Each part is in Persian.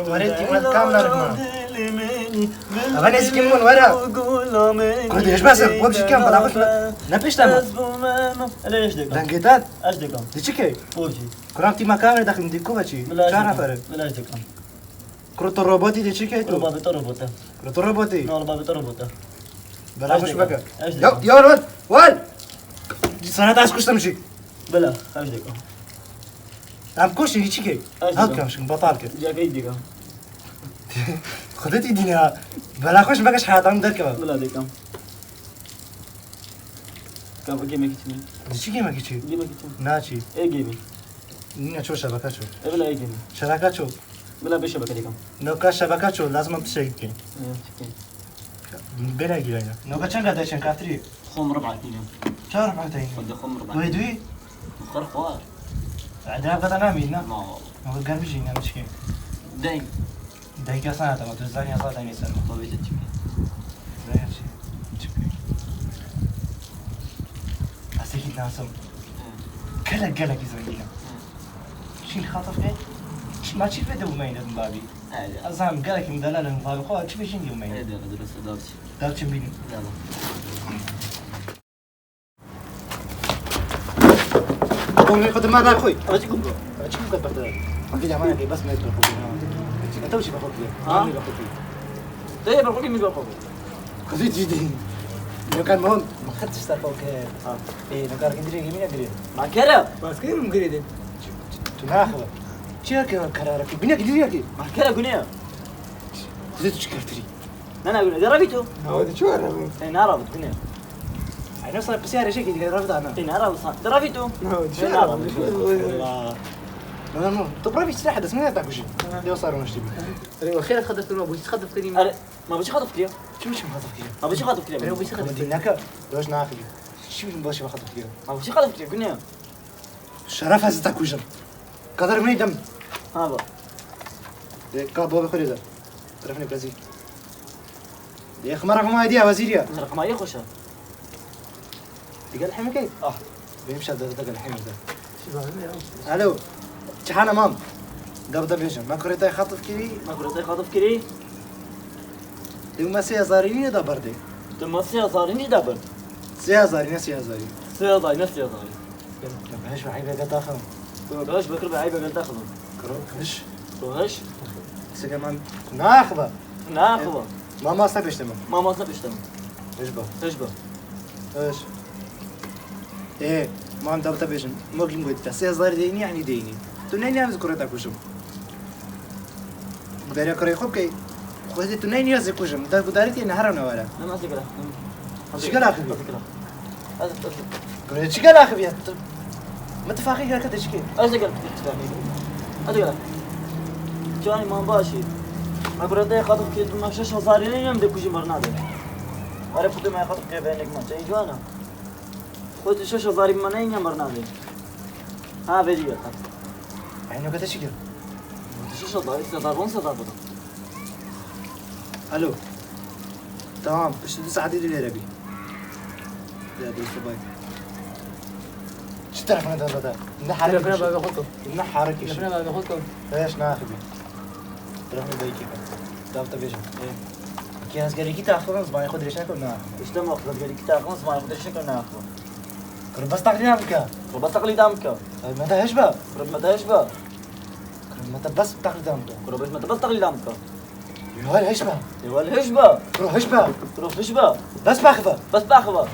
وريتي ما كاملة رقمة أغني اسكيمون ورا كنت إيش بس وبشي كام بلا خوش نبيش تمام دنجتات اش دکم دي چيكي بوجی كرامتي ما كاملة داخل ديكو بچي چهار نفره بلاش دکم كروتو روبوتي دي چيكي تو روبا تو روبوته كروتو روبوتي نه روبا تو روبوته بلا خوش بقى اش يا دکم يا ولد ولد سنة تاش كشتم شي بلا اش دکم عم كوشي دي چيكي هاك كمشن بطالك جا کی دکم خدت ايدينا بلا خوش بقى حياتهم دركبه بلا دکم کام گیمی کیچمی دي چيكي ما كيچي گیمی کیچم ناچي ای گیمی نينا شو شبكة شو بلا ای گیمی شبكة شو بلا بشه بکه دکم نوكا شبكة شو لازم تشيكي بلا جيلانا نوكا چند قدر چند كافتري خم ربع كيلو چهار بعدين خد خم ربع دوي دوي خر خوار عدنا قد نامينا ما نوكا قرب جينا مشكين داي دايكا سنة ما تزاني أصلا تاني سنة ما بيجي تشكي زي هالشي أسيكي ناسم كلا قلق يزوجينا شين خاطف كي ما تشي في دو مين ابن بابي عادي أزام قلق مدلل ابن بابي خواه تشي بيشين دو مين عادي انا درست دارتي دار تشمبيني يلا قومي قدم ما دار خوي اجي كم أشوف قد بقدر أكيد عمانا كي بس ما يدخل خوي أنت وش بخوك ليه؟ ها؟ أنا بخوك طيب الحكي مين بقى خذيت جديد لو كان مهم ما خدتش تاكوك إيه لو كان قدري يمين قدري مع كرا بس كيف مقريدين تناخذ شو كان قرارك بينا قدري ياكي مع كرا قنيا خذيت شكرتري انا اقول دربيتو هذا شو أنا اي نعرف قنيا أنا صار بس يا شيء كذا رفض أنا اي نعرف دربيتو شو نعرف لا لا طب رافي سلاح بس ما تاكل شيء ليه صاروا نشتبي ايوه خير خدت له ابوي تخدف كريم أنا ما بجي خاطف كريم شو مش مخاطف كذا ما بجي خاطف كريم ايوه بيش خدف كريم مدينك ليش ناخذ شو باش مخاطف كذا ما بجي خاطف كريم قنيا شرف هذا تاكل جم قدر مني دم ها كابو بخوري ده طرفني برازيل يا اخي مرة ما ايديها وزيريا رقم اي خوشة دقل الحين كيف بيمشي هذا دقل الحين ده الو شحانة مام قبضة بيجن ما كريت يخاطف كذي ما قلت خاطف كريم دو ما سيازاريني ده بردي تمسي صارني دبر سيازاري سيضاي نفسي ضاي ايش بحيبه قد اخر باش بكر بعيبه قلت اخذه كروش روهش سكمان ناخذه ناخذه ما استبيش تمام ما صبش تمام اشبه تشبه ايش ايه ما عم دبت بيجن مو قيم قلت سيازاري ديني يعني ديني تنيني انا ذكرت اكوشم بدري اكري خوب كي خذي تنيني از اكوشم ده قدرتي نهارنا ولا انا ما اذكره شقال اخذ هذا قلت شقال اخذ يا ما تفاخي كذا تشكي اذكر اذكر جاني ما باشي ما برده خاطف كده ما شش هزارين يوم ده كوجي مرنا ده عرفت ما خاطف كده بينك ما تيجي جوانا خد شش هزارين ما نين مرنا ده ها فيديو يعني كذا شقال شش هزار استدارون استدارون الو تمام ايش تسعة دي اللي ربي لا دي صباي شو تعرف انا ده نحرك لفنا بقى بحطه نحرك ايش لفنا بقى بحطه ايش ناخذ رحنا بيجي دافت بيجن ايه كي ناس قال لي تاخذ ما ياخذ ليش ناكل ناخذ ايش تم اخذ قال لك تاخذ ما ياخذ شكل ناخذ كل بس تقلي نامك بس تقلي دامك ما تهش بقى ما تهش بقى ما تبس تقلي دامك بس ما تبس تقلي دامك يا هل هش بقى يا هش بقى روح هش بقى تروح هش بقى بس باخذه بس باخذه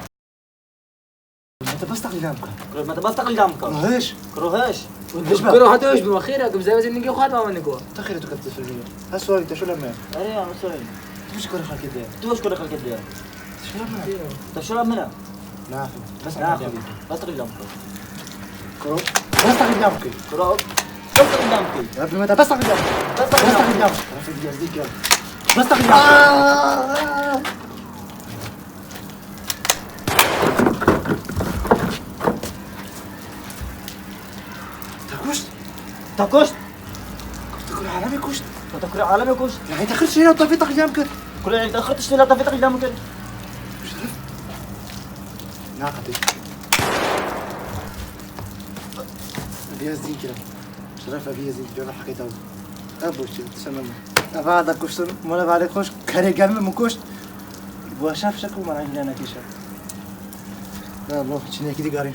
ما تبس تقلي دامك ما تبس تقلي دامك روح هش كروهش كانوا حتى ايش بالاخير قبل زي نجي وخاتم ما نجوا تخيل تكتب في الفيديو هالسؤال انت شو لما اري انا سوي مش كره خلك كده تو ايش كره خلك ده شو لما تشرب منها ناخذ بس ناخذ بس تقلي دامك كرو بس تقلي دامك كروه بس تقلي دامك يا ابني ما تبس تقلي دامك بس بس تقلي تقلي دامك دامك في الفيديو يلا بس تقلي دامك تاكوشت تاكل عالمي كشت تاكل عالمي كوشت يعني تاخرش هنا وطفي تقلي دامك كل اللي دخلتش لا طفيت تقلي دامك ناقتي دي ازدين كده شرفه في يزيد جونا حكيته ابو شي تسمم بعد كشتن مالا بعد خوش كاري قلم من كشت بوشاف شكو ما عندنا كيشا لا والله شنو كذي قارين